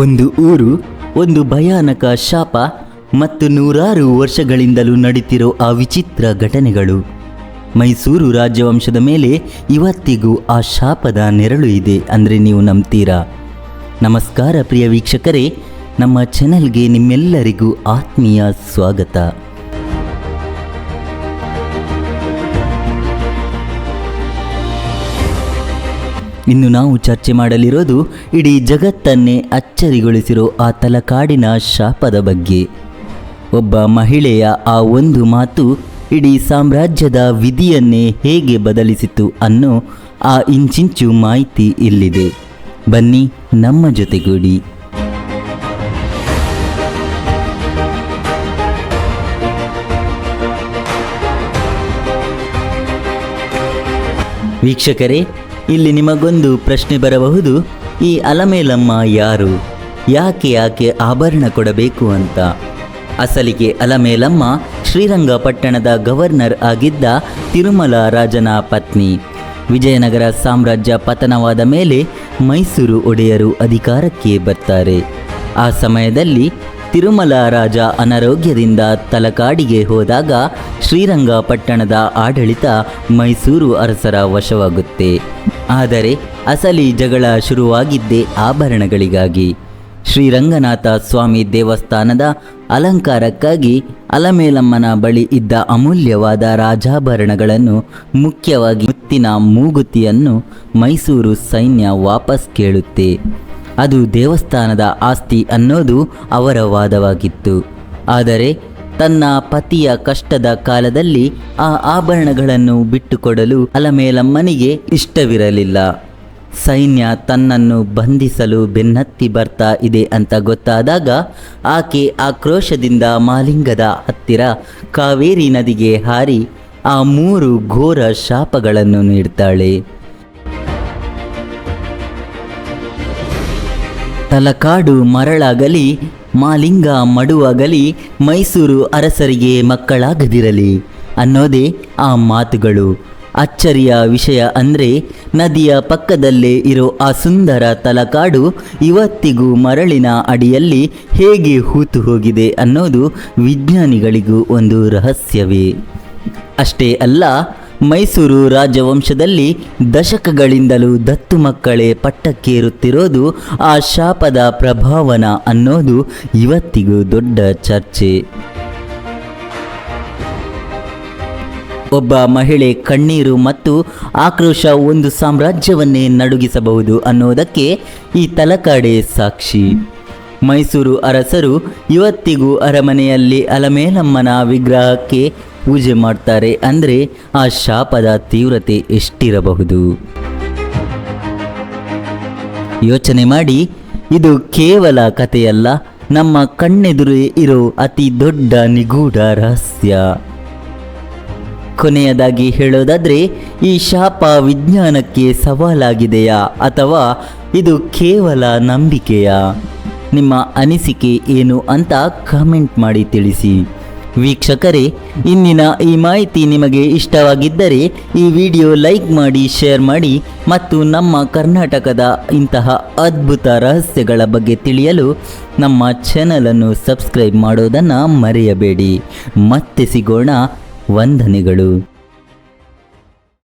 ಒಂದು ಊರು, ಒಂದು ಭಯಾನಕ ಶಾಪ ಮತ್ತು ನೂರಾರು ವರ್ಷಗಳಿಂದಲೂ ನಡೀತಿರೋ ಆ ವಿಚಿತ್ರ ಘಟನೆಗಳು. ಮೈಸೂರು ರಾಜವಂಶದ ಮೇಲೆ ಇವತ್ತಿಗೂ ಆ ಶಾಪದ ನೆರಳು ಇದೆ ಅಂದರೆ ನೀವು ನಂಬ್ತೀರಾ? ನಮಸ್ಕಾರ ಪ್ರಿಯ ವೀಕ್ಷಕರೇ, ನಮ್ಮ ಚಾನೆಲ್ಗೆ ನಿಮ್ಮೆಲ್ಲರಿಗೂ ಆತ್ಮೀಯ ಸ್ವಾಗತ. ಇನ್ನು ನಾವು ಚರ್ಚೆ ಮಾಡಲಿರೋದು ಇಡೀ ಜಗತ್ತನ್ನೇ ಅಚ್ಚರಿಗೊಳಿಸಿರೋ ಆ ತಲಕಾಡಿನ ಶಾಪದ ಬಗ್ಗೆ. ಒಬ್ಬ ಮಹಿಳೆಯ ಆ ಒಂದು ಮಾತು ಇಡೀ ಸಾಮ್ರಾಜ್ಯದ ವಿಧಿಯನ್ನೇ ಹೇಗೆ ಬದಲಿಸಿತು ಅನ್ನೋ ಆ ಇಂಚಿಂಚು ಮಾಹಿತಿ ಇಲ್ಲಿದೆ. ಬನ್ನಿ ನಮ್ಮ ಜೊತೆಗೂಡಿ. ವೀಕ್ಷಕರೇ, ಇಲ್ಲಿ ನಿಮಗೊಂದು ಪ್ರಶ್ನೆ ಬರಬಹುದು, ಈ ಅಲಮೇಲಮ್ಮ ಯಾರು? ಯಾಕೆ ಆಭರಣ ಕೊಡಬೇಕು ಅಂತ. ಅಸಲಿಗೆ ಅಲಮೇಲಮ್ಮ ಶ್ರೀರಂಗಪಟ್ಟಣದ ಗವರ್ನರ್ ಆಗಿದ್ದ ತಿರುಮಲ ರಾಜನ ಪತ್ನಿ. ವಿಜಯನಗರ ಸಾಮ್ರಾಜ್ಯ ಪತನವಾದ ಮೇಲೆ ಮೈಸೂರು ಒಡೆಯರು ಅಧಿಕಾರಕ್ಕೆ ಬರ್ತಾರೆ. ಆ ಸಮಯದಲ್ಲಿ ತಿರುಮಲ ರಾಜ ಅನಾರೋಗ್ಯದಿಂದ ತಲಕಾಡಿಗೆ ಹೋದಾಗ ಶ್ರೀರಂಗಪಟ್ಟಣದ ಆಡಳಿತ ಮೈಸೂರು ಅರಸರ ವಶವಾಗುತ್ತೆ. ಆದರೆ ಅಸಲಿ ಜಗಳ ಶುರುವಾಗಿದ್ದೇ ಆಭರಣಗಳಿಗಾಗಿ. ಶ್ರೀರಂಗನಾಥ ಸ್ವಾಮಿ ದೇವಸ್ಥಾನದ ಅಲಂಕಾರಕ್ಕಾಗಿ ಅಲಮೇಲಮ್ಮನ ಬಳಿ ಇದ್ದ ಅಮೂಲ್ಯವಾದ ರಾಜಾಭರಣಗಳನ್ನು, ಮುಖ್ಯವಾಗಿ ಮುತ್ತಿನ ಮೂಗುತಿಯನ್ನು ಮೈಸೂರು ಸೈನ್ಯ ವಾಪಸ್ ಕೇಳುತ್ತೆ. ಅದು ದೇವಸ್ಥಾನದ ಆಸ್ತಿ ಅನ್ನೋದು ಅವರ ವಾದವಾಗಿತ್ತು. ಆದರೆ ತನ್ನ ಪತಿಯ ಕಷ್ಟದ ಕಾಲದಲ್ಲಿ ಆ ಆಭರಣಗಳನ್ನು ಬಿಟ್ಟುಕೊಡಲು ಅಲಮೇಲಮ್ಮನಿಗೆ ಇಷ್ಟವಿರಲಿಲ್ಲ. ಸೈನ್ಯ ತನ್ನನ್ನು ಬಂಧಿಸಲು ಬೆನ್ನತ್ತಿ ಬರ್ತಾ ಇದೆ ಅಂತ ಗೊತ್ತಾದಾಗ ಆಕೆ ಆಕ್ರೋಶದಿಂದ ಮಾಲಿಂಗದ ಹತ್ತಿರ ಕಾವೇರಿ ನದಿಗೆ ಹಾರಿ ಆ 3 ಘೋರ ಶಾಪಗಳನ್ನು ನೀಡ್ತಾಳೆ. ತಲಕಾಡು ಮರಳಾಗಲಿ, ಮಾಲಿಂಗ ಮಡುವಾಗಲಿ, ಮೈಸೂರು ಅರಸರಿಗೆ ಮಕ್ಕಳಾಗದಿರಲಿ ಅನ್ನೋದೇ ಆ ಮಾತುಗಳು. ಅಚ್ಚರಿಯ ವಿಷಯ ಅಂದರೆ ನದಿಯ ಪಕ್ಕದಲ್ಲೇ ಇರೋ ಆ ಸುಂದರ ತಲಕಾಡು ಇವತ್ತಿಗೂ ಮರಳಿನ ಅಡಿಯಲ್ಲಿ ಹೇಗೆ ಹೂತು ಹೋಗಿದೆ ಅನ್ನೋದು ವಿಜ್ಞಾನಿಗಳಿಗೂ ಒಂದು ರಹಸ್ಯವೇ. ಅಷ್ಟೇ ಅಲ್ಲ, ಮೈಸೂರು ರಾಜವಂಶದಲ್ಲಿ ದಶಕಗಳಿಂದಲೂ ದತ್ತು ಮಕ್ಕಳೇ ಪಟ್ಟಕ್ಕೇರುತ್ತಿರೋದು ಆ ಶಾಪದ ಪ್ರಭಾವನ ಅನ್ನೋದು ಇವತ್ತಿಗೂ ದೊಡ್ಡ ಚರ್ಚೆ. ಒಬ್ಬ ಮಹಿಳೆ ಕಣ್ಣೀರು ಮತ್ತು ಆಕ್ರೋಶ ಒಂದು ಸಾಮ್ರಾಜ್ಯವನ್ನೇ ನಡುಗಿಸಬಹುದು ಅನ್ನೋದಕ್ಕೆ ಈ ತಲಕಾಡೆ ಸಾಕ್ಷಿ. ಮೈಸೂರು ಅರಸರು ಇವತ್ತಿಗೂ ಅರಮನೆಯಲ್ಲಿ ಅಲಮೇಲಮ್ಮನ ವಿಗ್ರಹಕ್ಕೆ ಪೂಜೆ ಮಾಡ್ತಾರೆ ಅಂದರೆ ಆ ಶಾಪದ ತೀವ್ರತೆ ಎಷ್ಟಿರಬಹುದು ಯೋಚನೆ ಮಾಡಿ. ಇದು ಕೇವಲ ಕಥೆಯಲ್ಲ, ನಮ್ಮ ಕಣ್ಣೆದುರು ಇರೋ ಅತಿ ದೊಡ್ಡ ನಿಗೂಢ ರಹಸ್ಯ. ಕೊನೆಯದಾಗಿ ಹೇಳೋದಾದ್ರೆ, ಈ ಶಾಪ ವಿಜ್ಞಾನಕ್ಕೆ ಸವಾಲಾಗಿದೆಯಾ ಅಥವಾ ಇದು ಕೇವಲ ನಂಬಿಕೆಯಾ? ನಿಮ್ಮ ಅನಿಸಿಕೆ ಏನು ಅಂತ ಕಾಮೆಂಟ್ ಮಾಡಿ ತಿಳಿಸಿ. ವೀಕ್ಷಕರೇ, ಇಂದಿನ ಈ ಮಾಹಿತಿ ನಿಮಗೆ ಇಷ್ಟವಾಗಿದ್ದರೆ ಈ ವಿಡಿಯೋ ಲೈಕ್ ಮಾಡಿ, ಶೇರ್ ಮಾಡಿ ಮತ್ತು ನಮ್ಮ ಕರ್ನಾಟಕದ ಇಂತಹ ಅದ್ಭುತ ರಹಸ್ಯಗಳ ಬಗ್ಗೆ ತಿಳಿಯಲು ನಮ್ಮ ಚಾನಲನ್ನು ಸಬ್ಸ್ಕ್ರೈಬ್ ಮಾಡೋದನ್ನು ಮರೆಯಬೇಡಿ. ಮತ್ತೆ ಸಿಗೋಣ. ವಂದನೆಗಳು.